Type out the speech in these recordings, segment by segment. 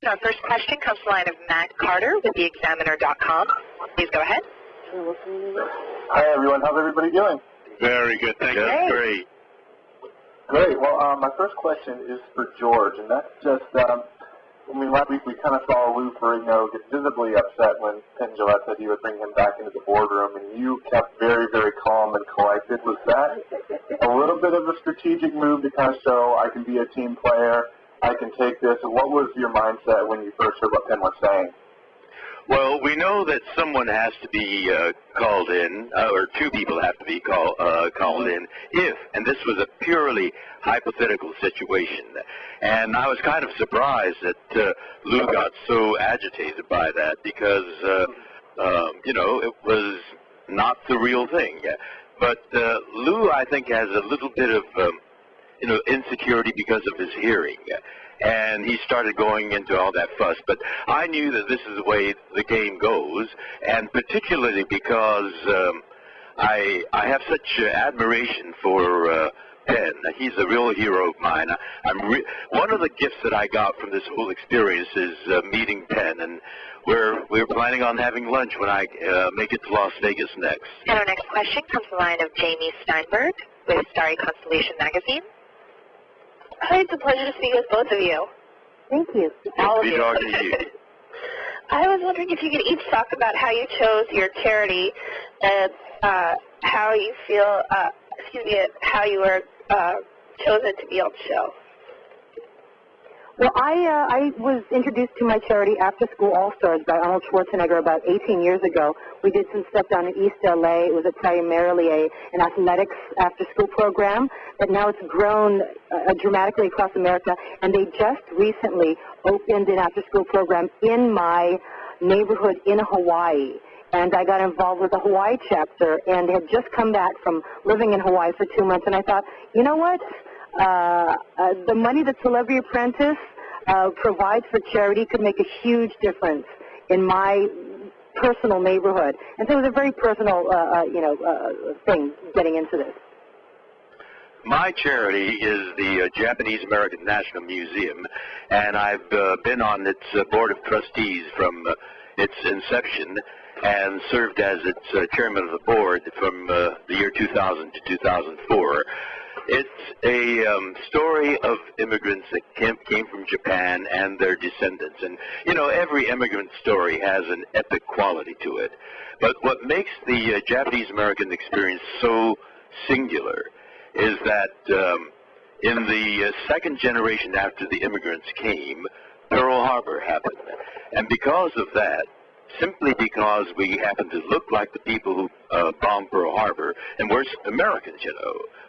Our first question comes from the line of Matt Carter with theexaminer.com. Please go ahead. Hi, everyone. How's everybody doing? Very good. Thank you. Great. Great. Well, my first question is for George, and that's just, last week we kind of saw Lou Ferrigno get visibly upset when Penn Jillette said he would bring him back into the boardroom, and you kept very, very calm and collected. Was that a little bit of a strategic move to kind of show I can be a team player, I can take this, and what was your mindset when you first heard what Penn was saying? Well, we know that someone has to be called in, or two people have to be called in, and this was a purely hypothetical situation. And I was kind of surprised that Lou got so agitated by that because, it was not the real thing. But Lou, I think, has a little bit of, insecurity because of his hearing. And he started going into all that fuss. But I knew that this is the way the game goes, and particularly because I have such admiration for Penn. He's a real hero of mine. One of the gifts that I got from this whole experience is meeting Penn, and we're planning on having lunch when I make it to Las Vegas next. And our next question comes from the line of Jamie Steinberg with Starry Constellation magazine. Hi, it's a pleasure to speak with both of you. Thank you. All of you. Talking to you. I was wondering if you could each talk about how you chose your charity and how you feel, how you were chosen to be on the show. Well, I was introduced to my charity After School All-Stars by Arnold Schwarzenegger about 18 years ago. We did some stuff down in East L.A. It was primarily an athletics after-school program, but now it's grown dramatically across America, and they just recently opened an after-school program in my neighborhood in Hawaii. And I got involved with the Hawaii chapter and had just come back from living in Hawaii for 2 months, and I thought, you know what? The money that Celebrity Apprentice provides for charity could make a huge difference in my personal neighborhood. And so it was a very personal, thing getting into this. My charity is the Japanese American National Museum, and I've been on its board of trustees from its inception and served as its chairman of the board from the year 2000 to 2004. It's a story of immigrants that came from Japan and their descendants. And, every immigrant story has an epic quality to it. But what makes the Japanese-American experience so singular is that in the second generation after the immigrants came, Pearl Harbor happened. And because of that, simply because we happen to look like the people who bombed Pearl Harbor, and we're Americans,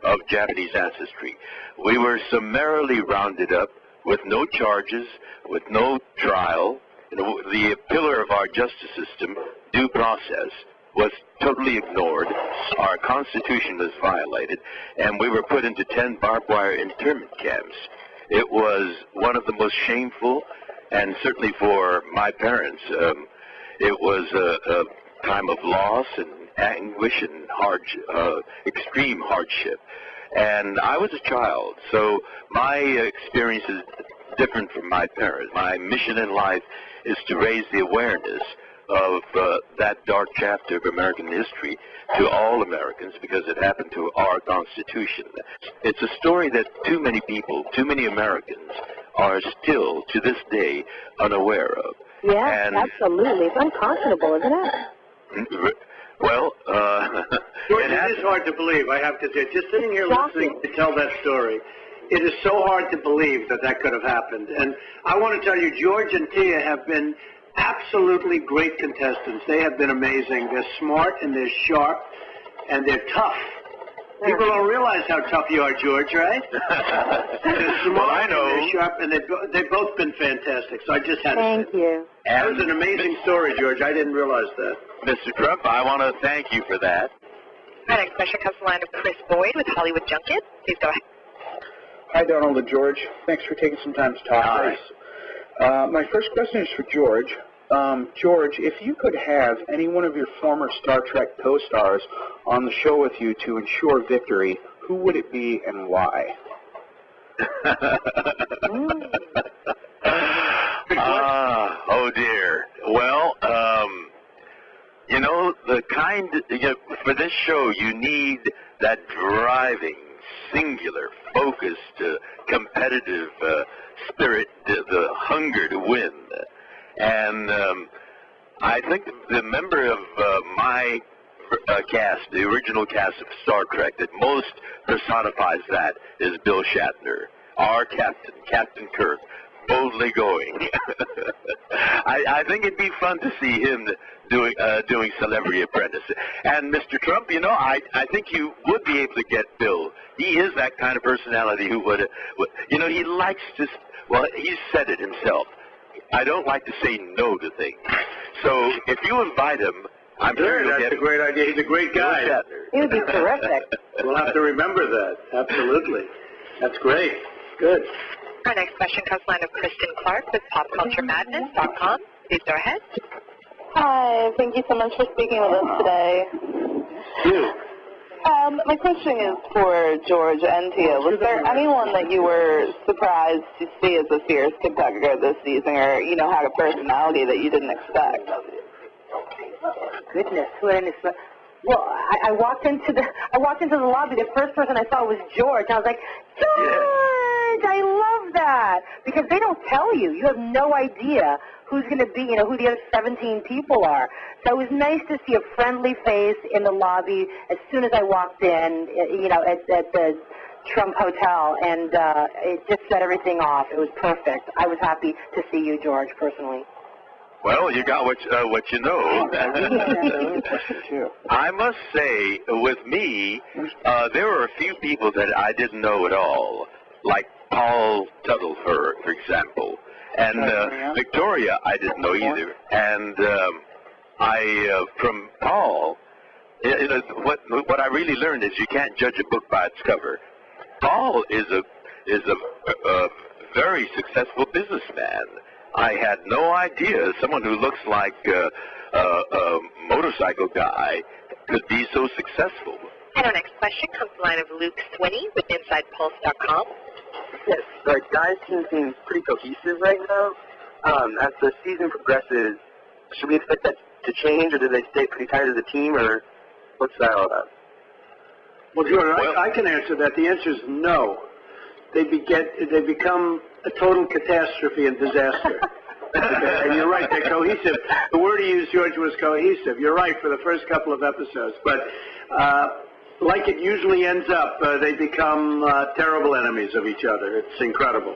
of Japanese ancestry. We were summarily rounded up with no charges, with no trial. The pillar of our justice system, due process, was totally ignored. Our Constitution was violated, and we were put into 10 barbed wire internment camps. It was one of the most shameful, and certainly for my parents, it was a time of loss and anguish and extreme hardship. And I was a child, so my experience is different from my parents. My mission in life is to raise the awareness of that dark chapter of American history to all Americans because it happened to our Constitution. It's a story that too many people, too many Americans are still, to this day, unaware of. Yeah, absolutely. It's unconscionable, isn't it? Well, it is hard to believe, I have to say. Just sitting here listening to tell that story, it is so hard to believe that could have happened. And I want to tell you, George and Tia have been absolutely great contestants. They have been amazing. They're smart and they're sharp and they're tough. People don't realize how tough you are, George, right? They're smart and they're sharp, and they've both been fantastic. So I just had to say. Thank you. That was an amazing story, George. I didn't realize that. Mr. Trump, I want to thank you for that. Our next question comes from the line of Chris Boyd with Hollywood Junket. Please go ahead. Hi, Donald and George. Thanks for taking some time to talk to us. My first question is for George. George, if you could have any one of your former Star Trek co-stars on the show with you to ensure victory, who would it be and why? for this show, you need that driving, singular, focused, competitive spirit, the hunger to win. And I think the member of my cast, the original cast of Star Trek, that most personifies that is Bill Shatner, our captain, Captain Kirk, boldly going. I think it'd be fun to see him doing Celebrity Apprentice. And Mr. Trump, you know, I think you would be able to get Bill. He is that kind of personality who would you know, he likes to, well, he said it himself. I don't like to say no to things. So if you invite him, I'm sure you'll that's get a great idea. He's a great guy. He would be terrific. We'll have to remember that. Absolutely. That's great. Good. Our next question comes from the line of Kristen Clark with PopCultureMadness.com. Please go ahead. Hi, thank you so much for speaking with us today. You. My question is for George and Tia. Was there anyone that you were surprised to see as a fierce competitor this season, or, you know, had a personality that you didn't expect? Goodness, who didn't expect? Well, I walked into the lobby. The first person I saw was George. I was like, George, I love that, because they don't tell you. You have no idea who's going to be, you know, who the other 17 people are. So it was nice to see a friendly face in the lobby as soon as I walked in, you know, at the Trump Hotel, and it just set everything off. It was perfect. I was happy to see you, George, personally. Well, you got what you know. I must say, with me, there were a few people that I didn't know at all, like Paul Tuttle, for example, and Victoria I didn't know either. And from Paul, what I really learned is you can't judge a book by its cover. Paul is a very successful businessman. I had no idea someone who looks like a motorcycle guy could be so successful. And our next question comes from the line of Luke Swinney with InsidePulse.com. Yes, the guys team seems pretty cohesive right now. As the season progresses, should we expect that to change, or do they stay pretty tight as a team, or what's that all about? Well, George, I can answer that. The answer is no. They become a total catastrophe and disaster. And you're right, they're cohesive. The word he used, George, was cohesive. You're right for the first couple of episodes. But like it usually ends up, they become terrible enemies of each other. It's incredible.